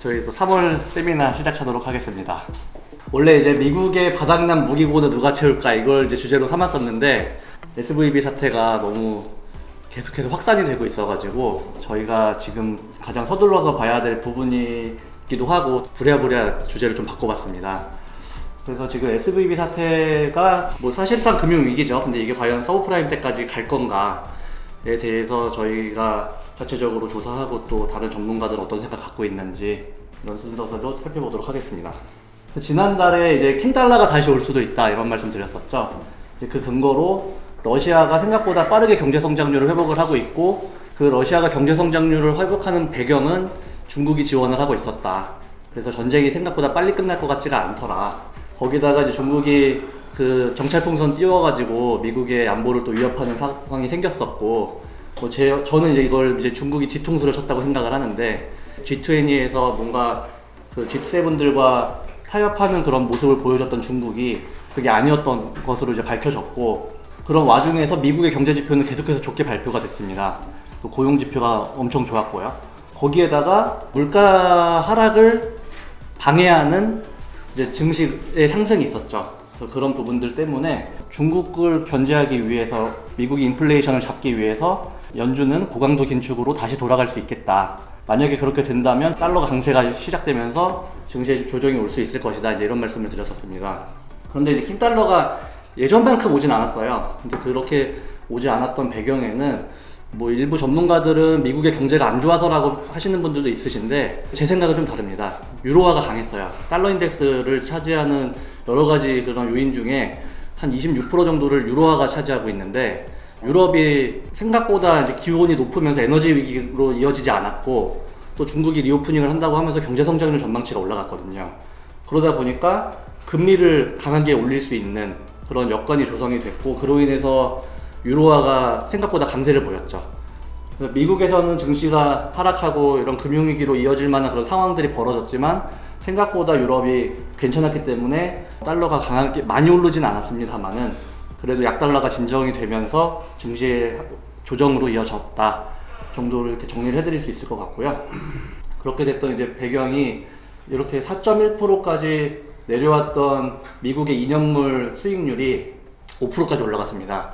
저희 또 3월 세미나 시작하도록 하겠습니다. 원래 이제 미국의 바닥난 무기고는 누가 채울까 이걸 이제 주제로 삼았었는데 SVB 사태가 너무 계속해서 확산이 되고 있어가지고 저희가 지금 가장 서둘러서 봐야 될 부분이기도 하고 부랴부랴 주제를 좀 바꿔봤습니다. 그래서 지금 SVB 사태가 뭐 사실상 금융위기죠. 근데 이게 과연 서브프라임 때까지 갈 건가에 대해서 저희가 자체적으로 조사하고 또 다른 전문가들은 어떤 생각 갖고 있는지 이런 순서로 살펴보도록 하겠습니다. 지난달에 이제 킹달러가 다시 올 수도 있다 이런 말씀 드렸었죠. 이제 그 근거로 러시아가 생각보다 빠르게 경제 성장률을 회복을 하고 있고 그 러시아가 경제 성장률을 회복하는 배경은 중국이 지원을 하고 있었다. 그래서 전쟁이 생각보다 빨리 끝날 것 같지가 않더라. 거기다가 이제 중국이 그 경찰풍선 띄워가지고 미국의 안보를 또 위협하는 상황이 생겼었고 저는 이제 이걸 이제 중국이 뒤통수를 쳤다고 생각을 하는데 G20에서 뭔가 그 G7들과 타협하는 그런 모습을 보여줬던 중국이 그게 아니었던 것으로 이제 밝혀졌고 그런 와중에서 미국의 경제 지표는 계속해서 좋게 발표가 됐습니다. 또 고용 지표가 엄청 좋았고요. 거기에다가 물가 하락을 방해하는 이제 증시의 상승이 있었죠. 그래서 그런 부분들 때문에 중국을 견제하기 위해서 미국이 인플레이션을 잡기 위해서 연준은 고강도 긴축으로 다시 돌아갈 수 있겠다. 만약에 그렇게 된다면 달러 강세가 시작되면서 증시 조정이 올 수 있을 것이다. 이제 이런 말씀을 드렸었습니다. 그런데 이제 킹달러가 예전만큼 오진 않았어요. 근데 그렇게 오지 않았던 배경에는 뭐 일부 전문가들은 미국의 경제가 안 좋아서라고 하시는 분들도 있으신데 제 생각은 좀 다릅니다. 유로화가 강했어요. 달러 인덱스를 차지하는 여러 가지 그런 요인 중에 한 26% 정도를 유로화가 차지하고 있는데 유럽이 생각보다 이제 기온이 높으면서 에너지 위기로 이어지지 않았고 또 중국이 리오프닝을 한다고 하면서 경제 성장률 전망치가 올라갔거든요. 그러다 보니까 금리를 강하게 올릴 수 있는 그런 여건이 조성이 됐고 그로 인해서 유로화가 생각보다 강세를 보였죠. 그래서 미국에서는 증시가 하락하고 이런 금융위기로 이어질 만한 그런 상황들이 벌어졌지만 생각보다 유럽이 괜찮았기 때문에 달러가 강하게 많이 오르진 않았습니다만은 그래도 약달러가 진정이 되면서 증시의 조정으로 이어졌다 정도를 이렇게 정리를 해드릴 수 있을 것 같고요. 그렇게 됐던 이제 배경이 이렇게 4.1%까지 내려왔던 미국의 2년물 수익률이 5%까지 올라갔습니다.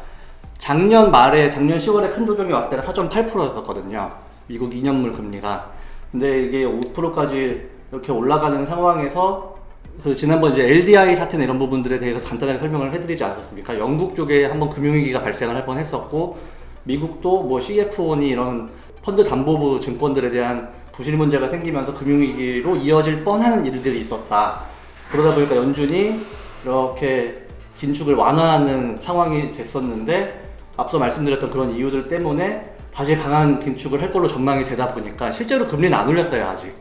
작년 10월에 큰 조정이 왔을 때가 4.8%였었거든요. 미국 2년물 금리가. 근데 이게 5%까지 이렇게 올라가는 상황에서 그 지난번 이제 LDI 사태나 이런 부분들에 대해서 간단하게 설명을 해드리지 않았습니까? 영국 쪽에 한번 금융위기가 발생을 할 뻔했었고 미국도 뭐 CF1이 이런 펀드 담보부 증권들에 대한 부실 문제가 생기면서 금융위기로 이어질 뻔한 일들이 있었다. 그러다 보니까 연준이 이렇게 긴축을 완화하는 상황이 됐었는데 앞서 말씀드렸던 그런 이유들 때문에 다시 강한 긴축을 할 걸로 전망이 되다 보니까 실제로 금리는 안 올렸어요. 아직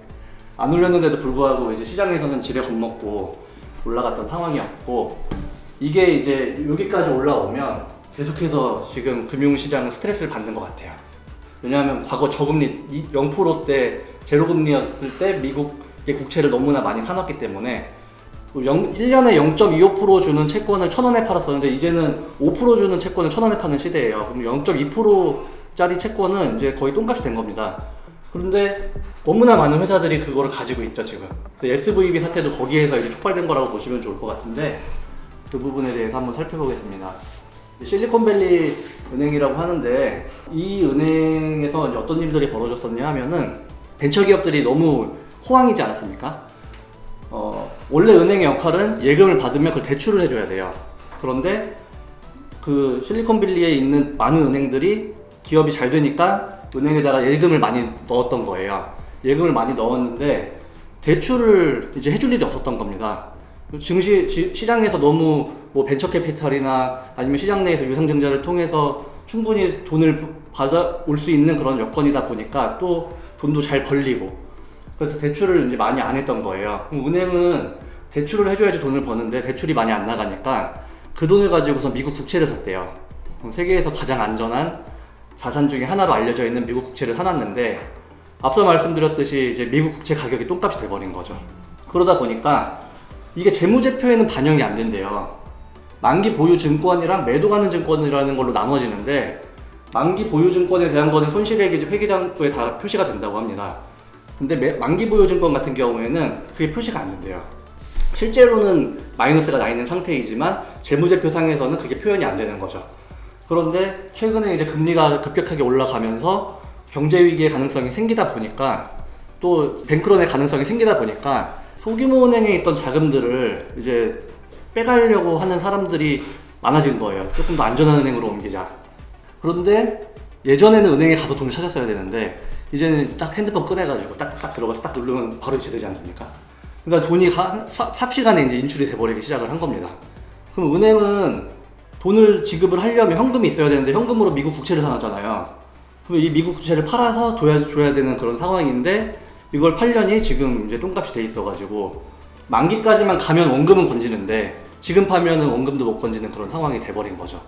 안 올렸는데도 불구하고 이제 시장에서는 지레 겁먹고 올라갔던 상황이었고 이게 이제 여기까지 올라오면 계속해서 지금 금융시장은 스트레스를 받는 것 같아요. 왜냐하면 과거 저금리 0%대 제로금리였을 때 미국의 국채를 너무나 많이 사놨기 때문에 1년에 0.25% 주는 채권을 1,000원에 팔았었는데 이제는 5% 주는 채권을 1,000원에 파는 시대예요. 그럼 0.2%짜리 채권은 이제 거의 똥값이 된 겁니다. 그런데 너무나 많은 회사들이 그거를 가지고 있죠 지금. 그래서 SVB 사태도 거기에서 이제 촉발된 거라고 보시면 좋을 것 같은데 그 부분에 대해서 한번 살펴보겠습니다. 실리콘밸리 은행이라고 하는데 이 은행에서 이제 어떤 일들이 벌어졌었냐 하면은 벤처기업들이 너무 호황이지 않았습니까? 원래 은행의 역할은 예금을 받으면 그걸 대출을 해줘야 돼요. 그런데 그 실리콘밸리에 있는 많은 은행들이 기업이 잘 되니까 은행에다가 예금을 많이 넣었던 거예요. 예금을 많이 넣었는데 대출을 이제 해줄 일이 없었던 겁니다. 시장에서 너무 뭐 벤처 캐피탈이나 아니면 시장 내에서 유상증자를 통해서 충분히 돈을 받아올 수 있는 그런 여건이다 보니까 또 돈도 잘 벌리고 그래서 대출을 이제 많이 안 했던 거예요. 은행은 대출을 해줘야지 돈을 버는데 대출이 많이 안 나가니까 그 돈을 가지고서 미국 국채를 샀대요. 세계에서 가장 안전한 자산 중에 하나로 알려져 있는 미국 국채를 사놨는데 앞서 말씀드렸듯이 이제 미국 국채 가격이 똥값이 돼버린 거죠. 그러다 보니까 이게 재무제표에는 반영이 안 된대요. 만기 보유 증권이랑 매도가는 증권이라는 걸로 나눠지는데 만기 보유 증권에 대한 거는 손실액이 회계장부에 다 표시가 된다고 합니다. 근데 만기 보유 증권 같은 경우에는 그게 표시가 안 된대요. 실제로는 마이너스가 나 있는 상태이지만 재무제표상에서는 그게 표현이 안 되는 거죠. 그런데 최근에 이제 금리가 급격하게 올라가면서 경제 위기의 가능성이 생기다 보니까 또 뱅크런의 가능성이 생기다 보니까 소규모 은행에 있던 자금들을 이제 빼가려고 하는 사람들이 많아진 거예요. 조금 더 안전한 은행으로 옮기자. 그런데 예전에는 은행에 가서 돈을 찾았어야 되는데 이제는 딱 핸드폰 꺼내가지고 딱 들어가서 딱 누르면 바로 이체되지 않습니까? 그러니까 돈이 삽시간에 이제 인출이 돼버리기 시작을 한 겁니다. 그럼 은행은 돈을 지급을 하려면 현금이 있어야 되는데 현금으로 미국 국채를 사놨잖아요. 그럼 이 미국 국채를 팔아서 줘야 되는 그런 상황인데 이걸 팔려니 지금 이제 똥값이 돼 있어가지고 만기까지만 가면 원금은 건지는데 지금 파면은 원금도 못 건지는 그런 상황이 돼버린 거죠.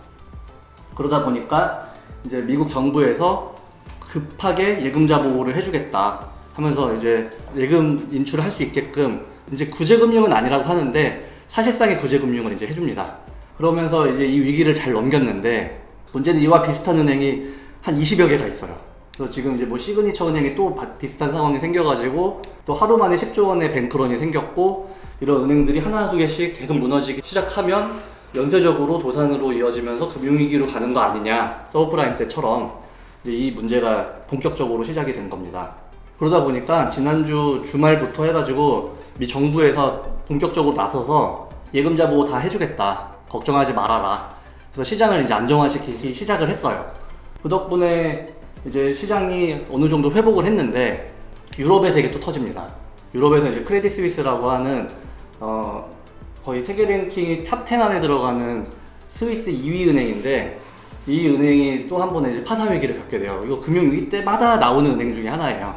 그러다 보니까 이제 미국 정부에서 급하게 예금자 보호를 해주겠다 하면서 이제 예금 인출을 할 수 있게끔 이제 구제금융은 아니라고 하는데 사실상의 구제금융을 이제 해줍니다. 그러면서 이제 이 위기를 잘 넘겼는데 문제는 이와 비슷한 은행이 한 20여 개가 있어요. 그래서 지금 이제 뭐 시그니처 은행이 또 비슷한 상황이 생겨가지고 또 하루 만에 10조 원의 뱅크런이 생겼고 이런 은행들이 하나 두 개씩 계속 무너지기 시작하면 연쇄적으로 도산으로 이어지면서 금융위기로 가는 거 아니냐, 서브프라임 때처럼 이제 이 문제가 본격적으로 시작이 된 겁니다. 그러다 보니까 지난주 주말부터 해가지고 미 정부에서 본격적으로 나서서 예금자 보호 다 해주겠다, 걱정하지 말아라. 그래서 시장을 이제 안정화시키기 시작을 했어요. 그 덕분에 이제 시장이 어느 정도 회복을 했는데 유럽에서 이게 또 터집니다. 유럽에서 이제 크레딧 스위스라고 하는 거의 세계 랭킹이 탑10 안에 들어가는 스위스 2위 은행인데 이 은행이 또 한 번에 이제 파산 위기를 겪게 돼요. 이거 금융위기 때마다 나오는 은행 중에 하나예요.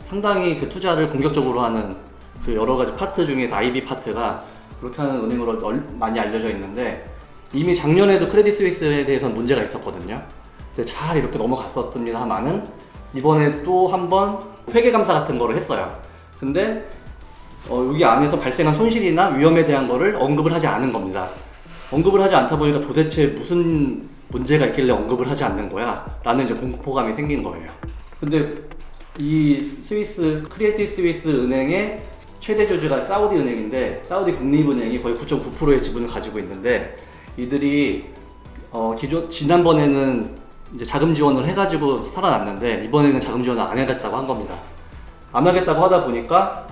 상당히 그 투자를 공격적으로 하는 그 여러 가지 파트 중에서 IB 파트가 그렇게 하는 은행으로 많이 알려져 있는데 이미 작년에도 크레딧 스위스에 대해서는 문제가 있었거든요. 근데 잘 이렇게 넘어갔었습니다만은 이번에 또 한 번 회계감사 같은 거를 했어요. 근데 여기 안에서 발생한 손실이나 위험에 대한 거를 언급을 하지 않은 겁니다. 언급을 하지 않다 보니까 도대체 무슨 문제가 있길래 언급을 하지 않는 거야? 라는 이제 공포감이 생긴 거예요. 근데 이 크리에이티브 스위스 은행의 최대 주주가 사우디 은행인데 사우디 국립은행이 거의 9.9%의 지분을 가지고 있는데 이들이 지난번에는 이제 자금 지원을 해가지고 살아났는데 이번에는 자금 지원을 안 하겠다고 한 겁니다. 안 하겠다고 하다 보니까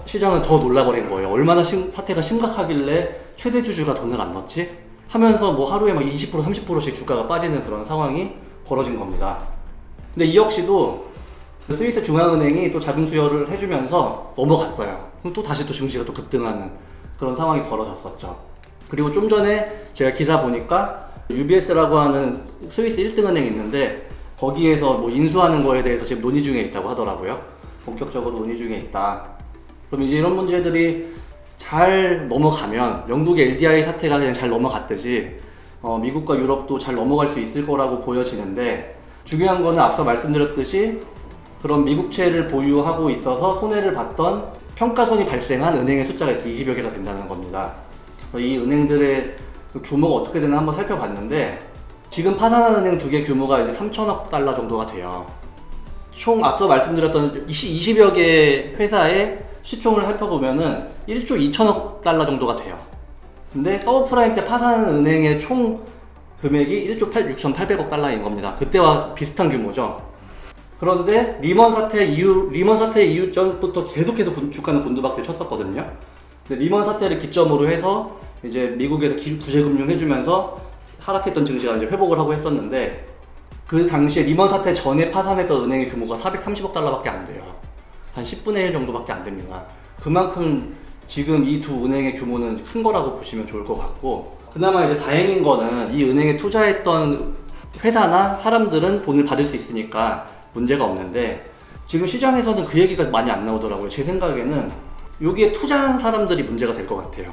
시장은 더 놀라버린 거예요. 얼마나 사태가 심각하길래 최대 주주가 돈을 안 넣지? 하면서 뭐 하루에 막 20% 30%씩 주가가 빠지는 그런 상황이 벌어진 겁니다. 근데 이 역시도 스위스 중앙은행이 또 자금 수여를 해주면서 넘어갔어요. 그럼 또 다시 또 증시가 또 급등하는 그런 상황이 벌어졌었죠. 그리고 좀 전에 제가 기사 보니까 UBS라고 하는 스위스 1등 은행이 있는데 거기에서 뭐 인수하는 거에 대해서 지금 논의 중에 있다고 하더라고요. 본격적으로 논의 중에 있다. 그럼 이제 이런 문제들이 잘 넘어가면 영국의 LDI 사태가 그냥 잘 넘어갔듯이 미국과 유럽도 잘 넘어갈 수 있을 거라고 보여지는데 중요한 거는 앞서 말씀드렸듯이 그런 미국채를 보유하고 있어서 손해를 봤던 평가손이 발생한 은행의 숫자가 이렇게 20여 개가 된다는 겁니다. 이 은행들의 규모가 어떻게 되나 한번 살펴봤는데 지금 파산한 은행 두 개 규모가 이제 3천억 달러 정도가 돼요. 총 앞서 말씀드렸던 20여 개 회사의 시총을 살펴보면은 1조 2천억 달러 정도가 돼요. 근데 서브프라임 때 파산한 은행의 총 금액이 1조 6,800억 달러인 겁니다. 그때와 비슷한 규모죠. 그런데 리먼 사태 이후 전부터 계속해서 주가는 곤두박질 쳤었거든요. 근데 리먼 사태를 기점으로 해서 이제 미국에서 구제금융 해주면서 하락했던 증시가 이제 회복을 하고 했었는데 그 당시에 리먼 사태 전에 파산했던 은행의 규모가 430억 달러밖에 안 돼요. 한 10분의 1 정도밖에 안 됩니다. 그만큼 지금 이 두 은행의 규모는 큰 거라고 보시면 좋을 것 같고 그나마 이제 다행인 거는 이 은행에 투자했던 회사나 사람들은 돈을 받을 수 있으니까 문제가 없는데 지금 시장에서는 그 얘기가 많이 안 나오더라고요. 제 생각에는 여기에 투자한 사람들이 문제가 될 것 같아요.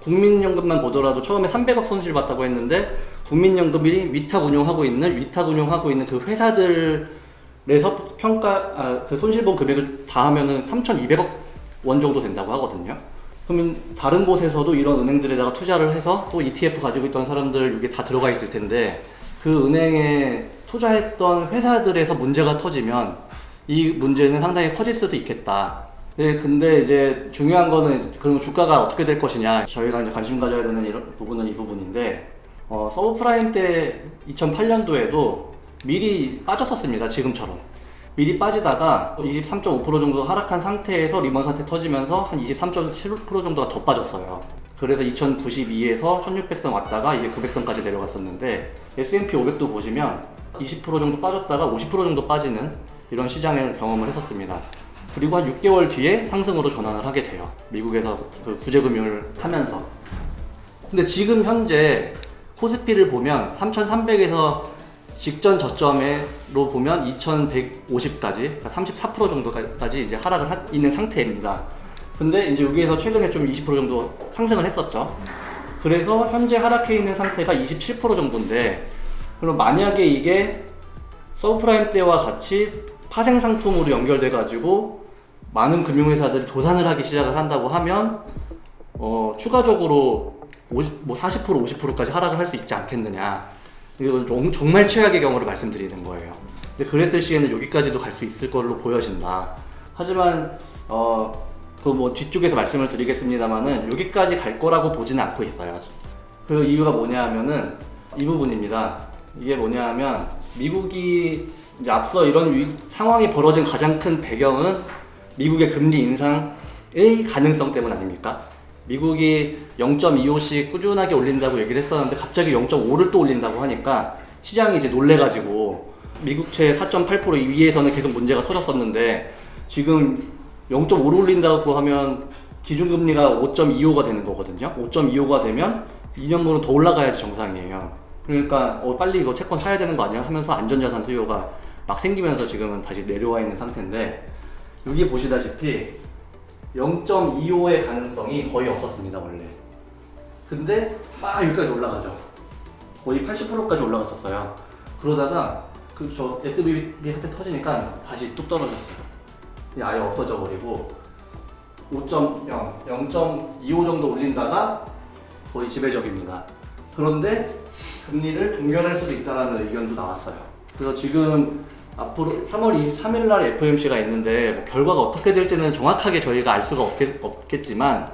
국민연금만 보더라도 처음에 300억 손실 봤다고 했는데 국민연금이 위탁 운용하고 있는 그 회사들에서 그 손실본 금액을 다 하면은 3,200억 원 정도 된다고 하거든요. 그러면 다른 곳에서도 이런 은행들에다가 투자를 해서 또 ETF 가지고 있던 사람들 이게 다 들어가 있을 텐데 그 은행에 투자했던 회사들에서 문제가 터지면 이 문제는 상당히 커질 수도 있겠다. 네, 근데 이제 중요한 거는 그럼 주가가 어떻게 될 것이냐. 저희가 이제 관심 가져야 되는 이런 부분은 이 부분인데, 서브프라임 때 2008년도에도 미리 빠졌었습니다. 지금처럼. 미리 빠지다가 23.5% 정도 하락한 상태에서 리먼 사태 터지면서 한 23.7% 정도가 더 빠졌어요. 그래서 2092에서 1600선 왔다가 이게 900선까지 내려갔었는데, S&P 500도 보시면 20% 정도 빠졌다가 50% 정도 빠지는 이런 시장을 경험을 했었습니다. 그리고 한 6개월 뒤에 상승으로 전환을 하게 돼요. 미국에서 그 구제금융을 하면서. 근데 지금 현재 코스피를 보면 3300에서 직전 저점으로 보면 2150까지, 그러니까 34% 정도까지 이제 하락을 있는 상태입니다. 근데 이제 여기에서 최근에 좀 20% 정도 상승을 했었죠. 그래서 현재 하락해 있는 상태가 27% 정도인데, 그럼 만약에 이게 서브프라임 때와 같이 파생 상품으로 연결돼 가지고 많은 금융회사들이 도산을 하기 시작을 한다고 하면 추가적으로 40% 50%까지 하락을 할 수 있지 않겠느냐. 이건 정말 최악의 경우를 말씀드리는 거예요. 근데 그랬을 시에는 여기까지도 갈 수 있을 걸로 보여진다. 하지만 그 뭐 뒤쪽에서 말씀을 드리겠습니다만은 여기까지 갈 거라고 보지는 않고 있어요. 그 이유가 뭐냐 하면은 이 부분입니다. 이게 뭐냐 하면 미국이 이제 앞서 이런 상황이 벌어진 가장 큰 배경은 미국의 금리 인상의 가능성 때문 아닙니까? 미국이 0.25씩 꾸준하게 올린다고 얘기를 했었는데 갑자기 0.5를 또 올린다고 하니까 시장이 이제 놀래가지고 미국채 4.8% 위에서는 계속 문제가 터졌었는데 지금 0.5를 올린다고 하면 기준금리가 5.25가 되는 거거든요. 5.25가 되면 2년분은 더 올라가야지 정상이에요. 그러니까 빨리 이거 채권 사야 되는 거 아니야 하면서 안전자산 수요가 막 생기면서 지금은 다시 내려와 있는 상태인데, 여기 보시다시피 0.25의 가능성이 거의 없었습니다 원래. 근데 막 여기까지 올라가죠. 거의 80%까지 올라갔었어요. 그러다가 저 SVB 사태 터지니까 다시 뚝 떨어졌어요. 아예 없어져 버리고 5.0, 0.25 정도 올린다가 거의 지배적입니다. 그런데 금리를 동결할 수도 있다는 의견도 나왔어요. 그래서 지금 앞으로 3월 23일 날 FOMC가 있는데 뭐 결과가 어떻게 될지는 정확하게 저희가 알 수가 없겠지만,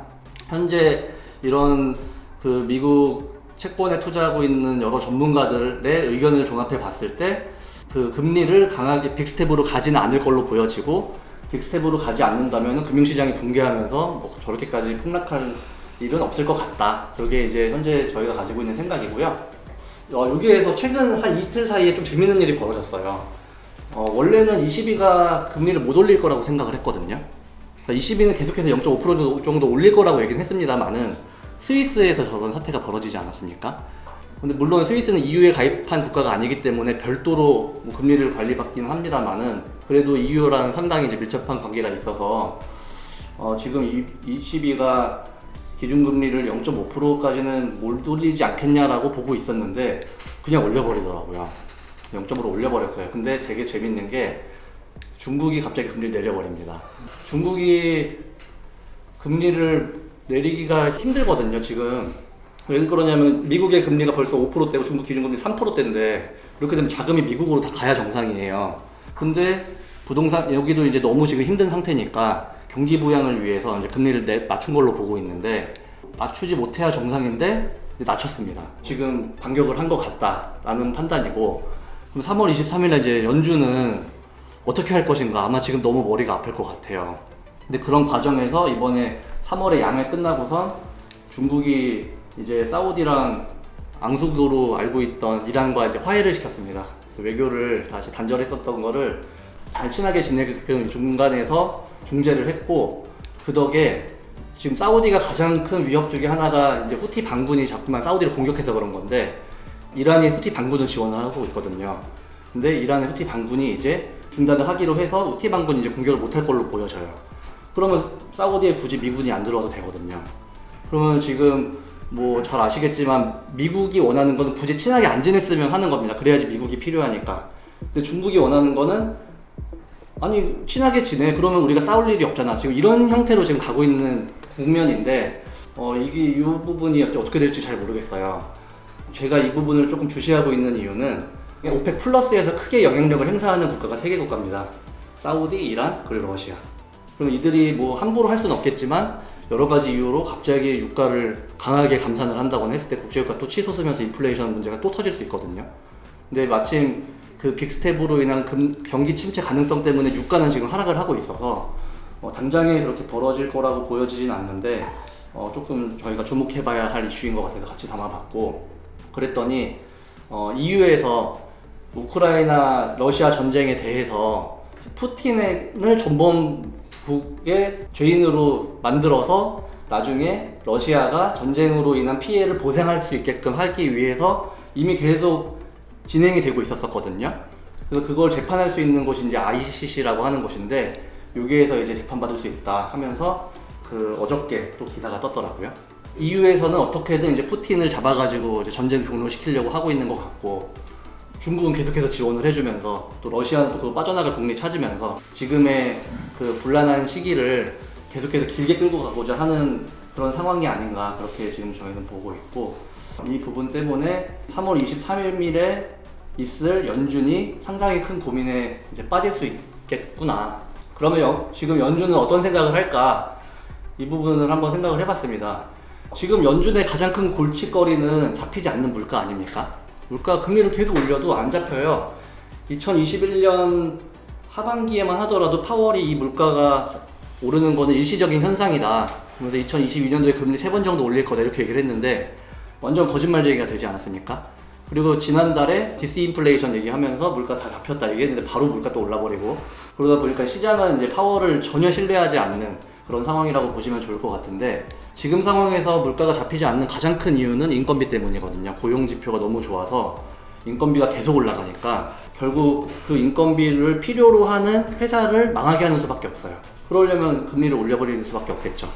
현재 이런 그 미국 채권에 투자하고 있는 여러 전문가들의 의견을 종합해 봤을 때 그 금리를 강하게 빅스텝으로 가지는 않을 걸로 보여지고, 빅스텝으로 가지 않는다면 금융시장이 붕괴하면서 뭐 저렇게까지 폭락할 일은 없을 것 같다. 그게 이제 현재 저희가 가지고 있는 생각이고요. 여기에서 최근 한 이틀 사이에 좀 재밌는 일이 벌어졌어요. 원래는 22가 금리를 못 올릴 거라고 생각을 했거든요. 그러니까 22는 계속해서 0.5% 정도 올릴 거라고 얘기는 했습니다만은 스위스에서 저런 사태가 벌어지지 않았습니까? 근데 물론 스위스는 EU에 가입한 국가가 아니기 때문에 별도로 뭐 금리를 관리받기는 합니다만은 그래도 EU랑 상당히 이제 밀접한 관계가 있어서 지금 22가 기준금리를 0.5%까지는 못 올리지 않겠냐라고 보고 있었는데 그냥 올려버리더라고요. 0.5로 올려버렸어요. 근데 되게 재밌는 게 중국이 갑자기 금리를 내려버립니다. 중국이 금리를 내리기가 힘들거든요, 지금. 왜 그러냐면 미국의 금리가 벌써 5%대고 중국 기준금리 3%대인데 이렇게 되면 자금이 미국으로 다 가야 정상이에요. 근데 부동산 여기도 이제 너무 지금 힘든 상태니까 경기 부양을 위해서 이제 금리를 낮춘 걸로 보고 있는데, 낮추지 못해야 정상인데 낮췄습니다. 지금 반격을 한 것 같다라는 판단이고, 그럼 3월 23일에 이제 연준은 어떻게 할 것인가, 아마 지금 너무 머리가 아플 것 같아요. 근데 그런 과정에서 이번에 3월에 양해 끝나고선 중국이 이제 사우디랑 앙숙으로 알고 있던 이란과 이제 화해를 시켰습니다. 그래서 외교를 다시 단절했었던 거를 잘 친하게 지내게끔 중간에서 중재를 했고, 그 덕에 지금 사우디가 가장 큰 위협 중에 하나가 이제 후티 반군이 자꾸만 사우디를 공격해서 그런 건데, 이란이 후티 반군을 지원을 하고 있거든요. 근데 이란의 후티 반군이 이제 중단을 하기로 해서 후티 반군이 이제 공격을 못할 걸로 보여져요. 그러면 사우디에 굳이 미군이 안 들어와도 되거든요. 그러면 지금 뭐 잘 아시겠지만 미국이 원하는 건 굳이 친하게 안 지냈으면 하는 겁니다. 그래야지 미국이 필요하니까. 근데 중국이 원하는 거는 아니 친하게 지내, 그러면 우리가 싸울 일이 없잖아. 지금 이런 형태로 지금 가고 있는 국면인데 이게 이 부분이 어떻게 될지 잘 모르겠어요. 제가 이 부분을 조금 주시하고 있는 이유는 오펙 플러스에서 크게 영향력을 행사하는 국가가 3개 국가입니다. 사우디, 이란, 그리고 러시아. 그럼 이들이 뭐 함부로 할 수는 없겠지만 여러 가지 이유로 갑자기 유가를 강하게 감산을 한다거나 했을 때 국제유가 또 치솟으면서 인플레이션 문제가 또 터질 수 있거든요. 근데 마침 그 빅스텝으로 인한 경기 침체 가능성 때문에 유가는 지금 하락을 하고 있어서 당장에 그렇게 벌어질 거라고 보여지진 않는데 조금 저희가 주목해봐야 할 이슈인 것 같아서 같이 담아봤고, 그랬더니 EU에서 우크라이나 러시아 전쟁에 대해서 푸틴을 전범국의 죄인으로 만들어서 나중에 러시아가 전쟁으로 인한 피해를 보상할 수 있게끔 하기 위해서 이미 계속 진행이 되고 있었거든요. 그래서 그걸 재판할 수 있는 곳이 이제 ICC라고 하는 곳인데, 여기에서 이제 재판받을 수 있다 하면서 어저께 또 기사가 떴더라고요. EU에서는 어떻게든 이제 푸틴을 잡아가지고 이제 전쟁 종료시키려고 하고 있는 것 같고, 중국은 계속해서 지원을 해주면서 또 러시아는 또 그거 빠져나갈 국리 찾으면서 지금의 그 불안한 시기를 계속해서 길게 끌고 가고자 하는 그런 상황이 아닌가, 그렇게 지금 저희는 보고 있고, 이 부분 때문에 3월 23일에 있을 연준이 상당히 큰 고민에 이제 빠질 수 있겠구나. 그러면 지금 연준은 어떤 생각을 할까? 이 부분을 한번 생각을 해봤습니다. 지금 연준의 가장 큰 골칫거리는 잡히지 않는 물가 아닙니까? 물가 금리를 계속 올려도 안 잡혀요. 2021년 하반기에만 하더라도 파월이 이 물가가 오르는 거는 일시적인 현상이다. 그래서 2022년도에 금리 3번 정도 올릴 거다 이렇게 얘기를 했는데 완전 거짓말쟁이가 되지 않았습니까? 그리고 지난달에 디스인플레이션 얘기하면서 물가 다 잡혔다 얘기했는데 바로 물가 또 올라버리고, 그러다 보니까 시장은 이제 파월을 전혀 신뢰하지 않는 그런 상황이라고 보시면 좋을 것 같은데, 지금 상황에서 물가가 잡히지 않는 가장 큰 이유는 인건비 때문이거든요. 고용 지표가 너무 좋아서 인건비가 계속 올라가니까 결국 그 인건비를 필요로 하는 회사를 망하게 하는 수밖에 없어요. 그러려면 금리를 올려버리는 수밖에 없겠죠.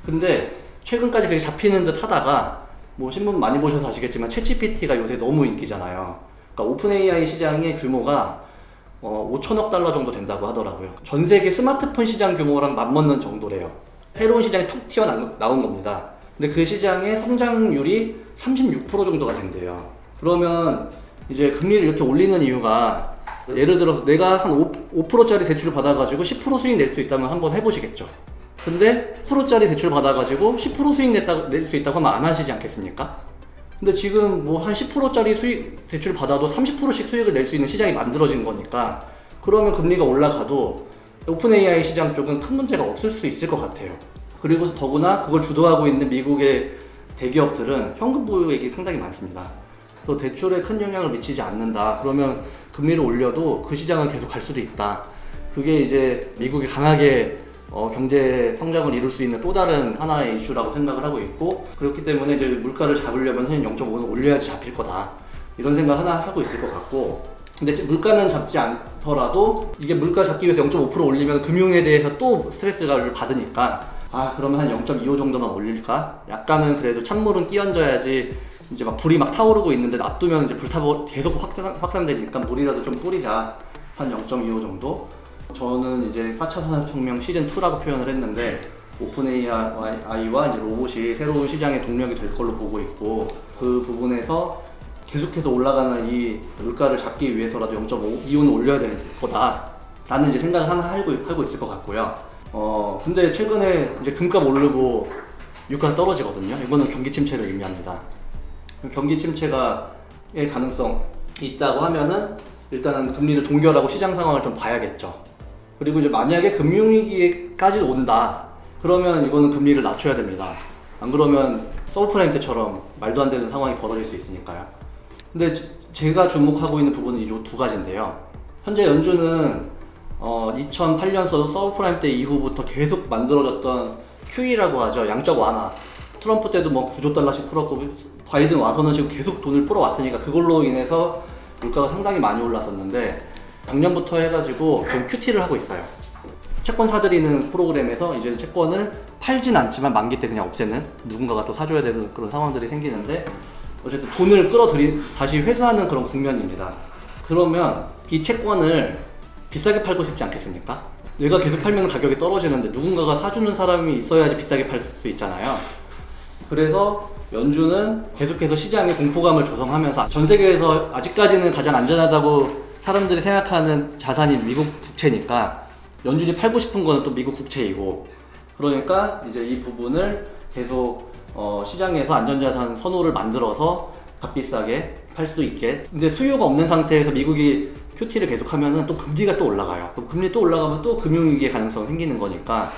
근데 최근까지 그게 잡히는 듯 하다가 뭐 신문 많이 보셔서 아시겠지만 챗GPT가 요새 너무 인기잖아요. 그러니까 오픈 AI 시장의 규모가 5천억 달러 정도 된다고 하더라고요. 전 세계 스마트폰 시장 규모랑 맞먹는 정도래요. 새로운 시장이 툭 튀어나온 겁니다. 근데 그 시장의 성장률이 36% 정도가 된대요. 그러면 이제 금리를 이렇게 올리는 이유가, 예를 들어서 내가 한 5%짜리 대출을 받아가지고 10% 수익 낼 수 있다면 한번 해보시겠죠. 근데 10%짜리 대출 받아가지고 10% 수익 낼 수 있다고 하면 안 하시지 않겠습니까? 근데 지금 뭐 한 10%짜리 수익 대출 받아도 30%씩 수익을 낼 수 있는 시장이 만들어진 거니까, 그러면 금리가 올라가도 오픈 AI 시장 쪽은 큰 문제가 없을 수 있을 것 같아요. 그리고 더구나 그걸 주도하고 있는 미국의 대기업들은 현금 보유액이 상당히 많습니다. 그래서 대출에 큰 영향을 미치지 않는다. 그러면 금리를 올려도 그 시장은 계속 갈 수도 있다. 그게 이제 미국이 강하게 경제 성장을 이룰 수 있는 또 다른 하나의 이슈라고 생각을 하고 있고, 그렇기 때문에 이제 물가를 잡으려면 0.5는 올려야지 잡힐 거다, 이런 생각 하나 하고 있을 것 같고, 근데 물가는 잡지 않더라도 이게 물가 잡기 위해서 0.5% 올리면 금융에 대해서 또 스트레스를 받으니까, 그러면 한 0.25 정도만 올릴까? 약간은 그래도 찬물은 끼얹어야지, 이제 막 불이 막 타오르고 있는데 놔두면 이제 계속 확산되니까 물이라도 좀 뿌리자, 한 0.25 정도. 저는 이제 4차 산업혁명 시즌2라고 표현을 했는데, 오픈 AI와 이제 로봇이 새로운 시장의 동력이 될 걸로 보고 있고, 그 부분에서 계속해서 올라가는 이 물가를 잡기 위해서라도 0.25는 올려야 될 거다 라는 이제 생각을 하나 하고 있을 것 같고요. 근데 최근에 이제 금값 오르고 유가가 떨어지거든요. 이거는 경기 침체를 의미합니다. 경기 침체가의 가능성이 있다고 하면은 일단은 금리를 동결하고 시장 상황을 좀 봐야겠죠. 그리고 이제 만약에 금융위기까지 온다, 그러면 이거는 금리를 낮춰야 됩니다. 안 그러면 서브프라임 때처럼 말도 안 되는 상황이 벌어질 수 있으니까요. 근데 제가 주목하고 있는 부분은 이 두 가지인데요. 현재 연준은 2008년 서브프라임 때 이후부터 계속 만들어졌던 QE라고 하죠. 양적 완화. 트럼프 때도 뭐 9조 달러씩 풀었고, 바이든 와서는 지금 계속 돈을 풀어왔으니까 그걸로 인해서 물가가 상당히 많이 올랐었는데, 작년부터 해가지고 지금 QT를 하고 있어요. 채권 사들이는 프로그램에서 이제 채권을 팔진 않지만 만기 때 그냥 없애는, 누군가가 또 사줘야 되는 그런 상황들이 생기는데, 어쨌든 돈을 다시 회수하는 그런 국면입니다. 그러면 이 채권을 비싸게 팔고 싶지 않겠습니까? 내가 계속 팔면 가격이 떨어지는데 누군가가 사주는 사람이 있어야지 비싸게 팔 수 있잖아요. 그래서 연준은 계속해서 시장에 공포감을 조성하면서 전 세계에서 아직까지는 가장 안전하다고 사람들이 생각하는 자산이 미국 국채니까 연준이 팔고 싶은 거는 또 미국 국채이고, 그러니까 이제 이 부분을 계속 시장에서 안전자산 선호를 만들어서 값비싸게 팔 수 있게. 근데 수요가 없는 상태에서 미국이 QT를 계속하면은 또 금리가 또 올라가요. 그럼 금리 또 올라가면 또 금융위기의 가능성이 생기는 거니까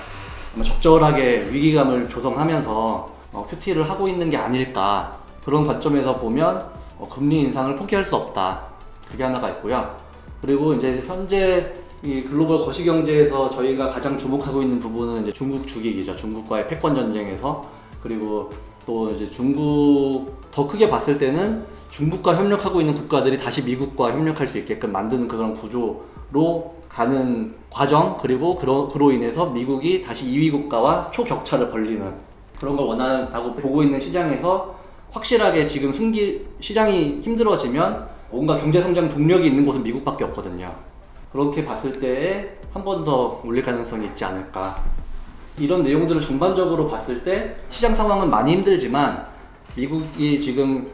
아마 적절하게 위기감을 조성하면서 QT를 하고 있는 게 아닐까. 그런 관점에서 보면 금리 인상을 포기할 수 없다. 그게 하나가 있고요. 그리고 이제 현재 이 글로벌 거시경제에서 저희가 가장 주목하고 있는 부분은 이제 중국 죽이기죠. 중국과의 패권 전쟁에서. 그리고 또 이제 중국 더 크게 봤을 때는 중국과 협력하고 있는 국가들이 다시 미국과 협력할 수 있게끔 만드는 그런 구조로 가는 과정, 그리고 그로 인해서 미국이 다시 2위 국가와 초격차를 벌리는 그런 걸 원한다고 보고 있는 시장에서 확실하게 지금 시장이 힘들어지면 뭔가 경제성장 동력이 있는 곳은 미국밖에 없거든요. 그렇게 봤을 때에 한 번 더 올릴 가능성이 있지 않을까. 이런 내용들을 전반적으로 봤을 때 시장 상황은 많이 힘들지만 미국이 지금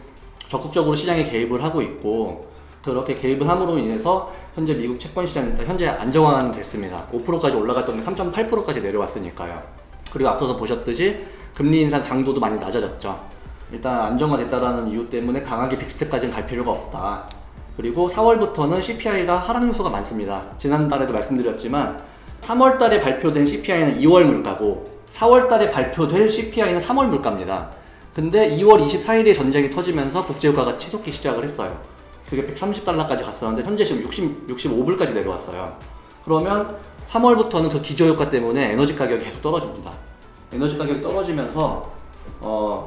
적극적으로 시장에 개입을 하고 있고, 그렇게 개입을 함으로 인해서 현재 미국 채권 시장이 현재 안정화됐습니다. 5%까지 올라갔던 게 3.8%까지 내려왔으니까요. 그리고 앞서서 보셨듯이 금리 인상 강도도 많이 낮아졌죠. 일단 안정화됐다라는 이유 때문에 강하게 빅스텝까지는 갈 필요가 없다. 그리고 4월부터는 CPI가 하락 요소가 많습니다. 지난달에도 말씀드렸지만 3월달에 발표된 CPI는 2월 물가고 4월달에 발표될 CPI는 3월 물가입니다. 근데 2월 24일에 전쟁이 터지면서 국제유가가 치솟기 시작을 했어요. 그게 130달러까지 갔었는데 현재 지금 65불까지 내려왔어요. 그러면 3월부터는 그 기저효과 때문에 에너지 가격이 계속 떨어집니다. 에너지 가격이 떨어지면서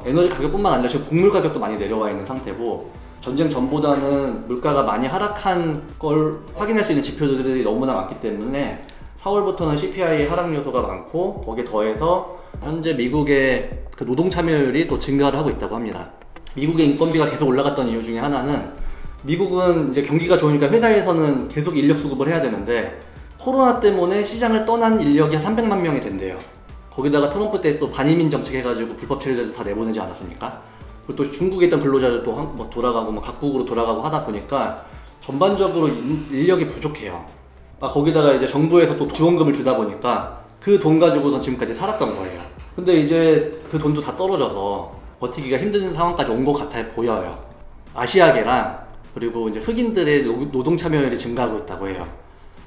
에너지 가격뿐만 아니라 지금 곡물 가격도 많이 내려와 있는 상태고, 전쟁 전보다는 물가가 많이 하락한 걸 확인할 수 있는 지표들이 너무나 많기 때문에 4월부터는 CPI 하락 요소가 많고, 거기에 더해서 현재 미국의 그 노동 참여율이 또 증가를 하고 있다고 합니다. 미국의 인건비가 계속 올라갔던 이유 중에 하나는, 미국은 이제 경기가 좋으니까 회사에서는 계속 인력 수급을 해야 되는데 코로나 때문에 시장을 떠난 인력이 한 300만 명이 된대요. 거기다가 트럼프 때 또 반이민 정책 해가지고 불법 체류자들 다 내보내지 않았습니까? 그리고 또 중국에 있던 근로자들 또 돌아가고 각국으로 돌아가고 하다 보니까 전반적으로 인력이 부족해요. 거기다가 이제 정부에서 또 지원금을 주다 보니까 그 돈 가지고선 지금까지 살았던 거예요. 근데 이제 그 돈도 다 떨어져서 버티기가 힘든 상황까지 온 것 같아 보여요. 아시아계랑 그리고 이제 흑인들의 노동 참여율이 증가하고 있다고 해요.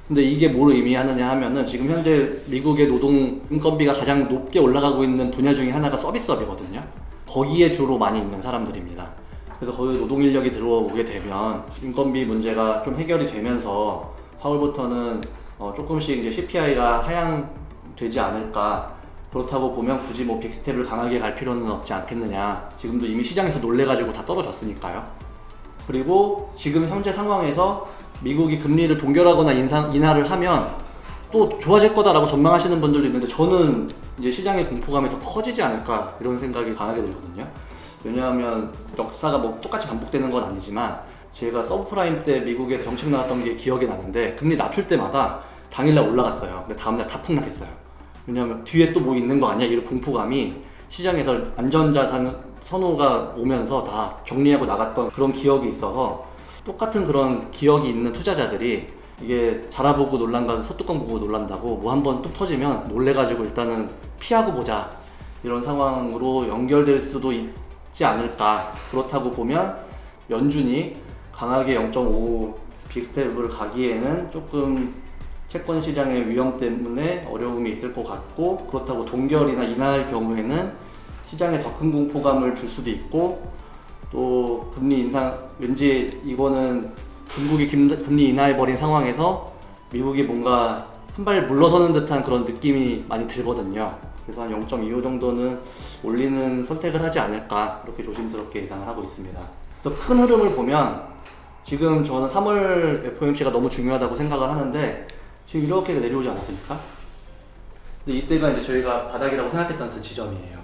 근데 이게 뭘 의미하느냐 하면은 지금 현재 미국의 노동 인건비가 가장 높게 올라가고 있는 분야 중에 하나가 서비스업이거든요. 거기에 주로 많이 있는 사람들입니다. 그래서 거기 노동 인력이 들어오게 되면 인건비 문제가 좀 해결이 되면서 4월부터는 조금씩 이제 CPI가 하향되지 않을까. 그렇다고 보면 굳이 뭐 빅스텝을 강하게 갈 필요는 없지 않겠느냐. 지금도 이미 시장에서 놀래가지고 다 떨어졌으니까요. 그리고 지금 현재 상황에서 미국이 금리를 동결하거나 인하를 하면 또 좋아질 거다라고 전망하시는 분들도 있는데, 저는 이제 시장의 공포감이 더 커지지 않을까 이런 생각이 강하게 들거든요. 왜냐하면 역사가 뭐 똑같이 반복되는 건 아니지만 제가 서브프라임 때 미국에서 정책 나왔던 게 기억이 나는데, 금리 낮출 때마다 당일날 올라갔어요. 근데 다음날 다 폭락했어요. 왜냐하면 뒤에 또 뭐 있는 거 아니야? 이런 공포감이 시장에서 안전자산 선호가 오면서 다 정리하고 나갔던 그런 기억이 있어서, 똑같은 그런 기억이 있는 투자자들이 이게 자라보고 놀란다, 소뚜껑 보고 놀란다고 뭐 한번 뚝 터지면 놀래가지고 일단은 피하고 보자, 이런 상황으로 연결될 수도 있지 않을까. 그렇다고 보면 연준이 강하게 0.5 빅스텝을 가기에는 조금 채권 시장의 위험 때문에 어려움이 있을 것 같고, 그렇다고 동결이나 인하할 경우에는 시장에 더 큰 공포감을 줄 수도 있고, 또 금리 인상, 왠지 이거는 중국이 금리 인하해버린 상황에서 미국이 뭔가 한 발 물러서는 듯한 그런 느낌이 많이 들거든요. 그래서 한 0.25 정도는 올리는 선택을 하지 않을까, 그렇게 조심스럽게 예상을 하고 있습니다. 그래서 큰 흐름을 보면 지금 저는 3월 FOMC가 너무 중요하다고 생각을 하는데, 지금 이렇게 내려오지 않았습니까? 근데 이때가 이제 저희가 바닥이라고 생각했던 그 지점이에요.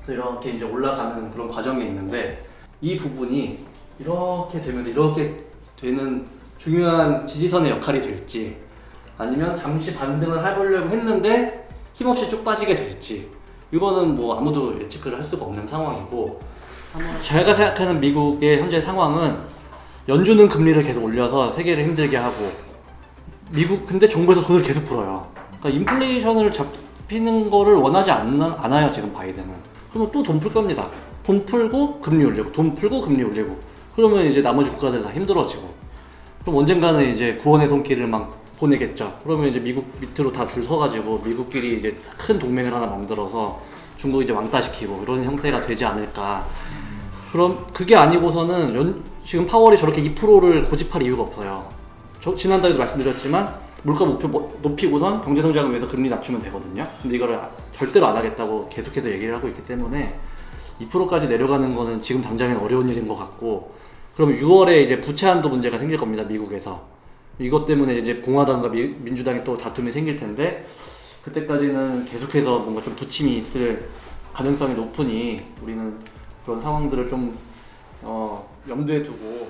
그래서 이렇게 이제 올라가는 그런 과정이 있는데, 이 부분이 이렇게 되면서 이렇게 되는 중요한 지지선의 역할이 될지, 아니면 잠시 반등을 해보려고 했는데 힘없이 쭉 빠지게 될지, 이거는 뭐 아무도 예측을 할 수가 없는 상황이고, 제가 생각하는 미국의 현재 상황은 연준은 금리를 계속 올려서 세계를 힘들게 하고 미국 근데 정부에서 돈을 계속 풀어요. 그러니까 인플레이션을 잡히는 거를 원하지 않아요 지금 바이든은. 그러면 또 돈 풀 겁니다. 돈 풀고 금리 올리고 돈 풀고 금리 올리고 그러면 이제 나머지 국가들 다 힘들어지고 그럼 언젠가는 이제 구원의 손길을 막 보내겠죠. 그러면 이제 미국 밑으로 다 줄 서가지고 미국끼리 이제 큰 동맹을 하나 만들어서 중국 이제 왕따시키고 이런 형태가 되지 않을까. 그럼 그게 아니고서는 지금 파월이 저렇게 2%를 고집할 이유가 없어요. 지난달에도 말씀드렸지만 물가 목표 높이고선 경제 성장을 위해서 금리 낮추면 되거든요. 근데 이거를 절대로 안 하겠다고 계속해서 얘기를 하고 있기 때문에 2%까지 내려가는 거는 지금 당장엔 어려운 일인 것 같고, 그럼 6월에 이제 부채 한도 문제가 생길 겁니다, 미국에서. 이것 때문에 이제 공화당과 민주당이 또 다툼이 생길 텐데, 그때까지는 계속해서 뭔가 좀 부침이 있을 가능성이 높으니 우리는 그런 상황들을 좀 염두에 두고